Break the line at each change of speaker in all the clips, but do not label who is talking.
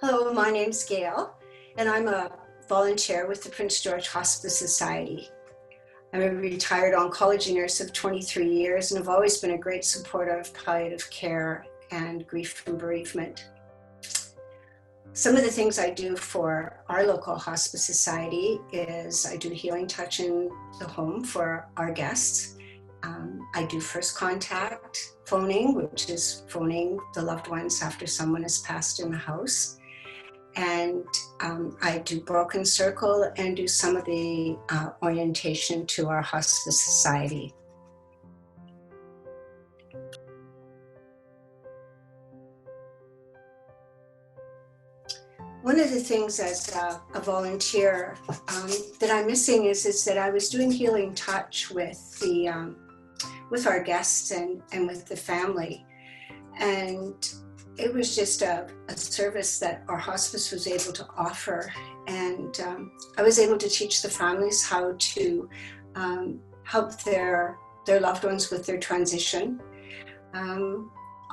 Hello, my name's Gayle, and I'm a volunteer with the Prince George Hospice Society. I'm a retired oncology nurse of 23 years and have always been a great supporter of palliative care and grief and bereavement. Some of the things I do for our local hospice society is I do healing touch in the home for our guests. I do first contact phoning, which is phoning the loved ones after someone has passed in the house. And I do broken circle and do some of the orientation to our hospice society. One of the things as a volunteer that I'm missing is that I was doing healing touch with our guests and with the family, and it was just a service that our hospice was able to offer, and I was able to teach the families how to help their loved ones with their transition.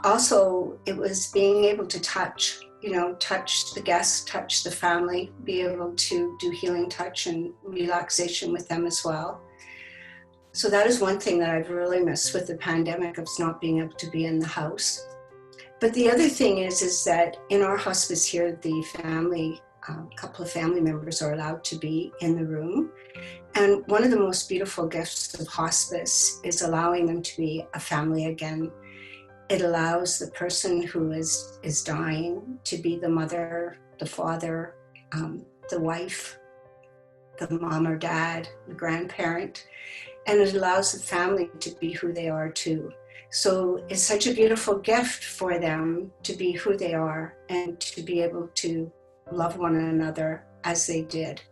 Also, it was being able to touch the guests, touch the family, be able to do healing touch and relaxation with them as well. So that is one thing that I've really missed with the pandemic, of not being able to be in the house. But the other thing is that in our hospice here, the family, a couple of family members are allowed to be in the room. And one of the most beautiful gifts of hospice is allowing them to be a family again. It allows the person who is dying to be the mother, the father, the wife, the mom or dad, the grandparent, and it allows the family to be who they are too. So it's such a beautiful gift for them to be who they are and to be able to love one another as they did.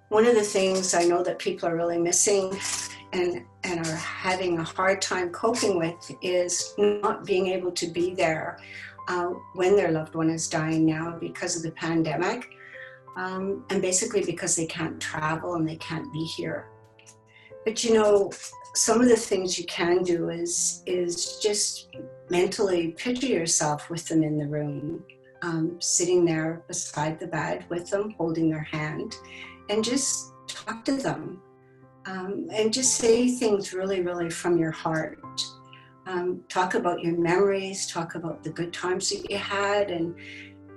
One of the things I know that people are really missing and are having a hard time coping with is not being able to be there when their loved one is dying now because of the pandemic, and basically because they can't travel and they can't be here. But some of the things you can do is just mentally picture yourself with them in the room, sitting there beside the bed with them, holding their hand, and just talk to them. And just say things really, really from your heart. Talk about your memories, talk about the good times that you had, and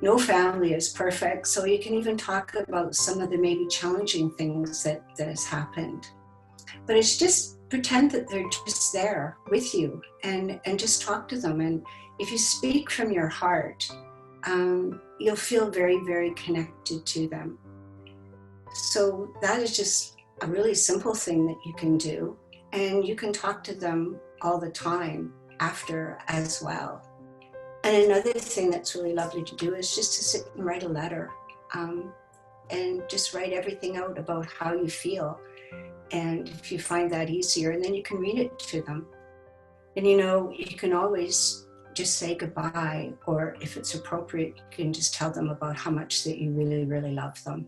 no family is perfect, so you can even talk about some of the maybe challenging things that has happened. But it's just pretend that they're just there with you and just talk to them. And if you speak from your heart, you'll feel very, very connected to them. So that is just a really simple thing that you can do. And you can talk to them all the time after as well. And another thing that's really lovely to do is just to sit and write a letter, and just write everything out about how you feel. And if you find that easier, and then you can read it to them. And you can always just say goodbye, or if it's appropriate, you can just tell them about how much that you really, really love them.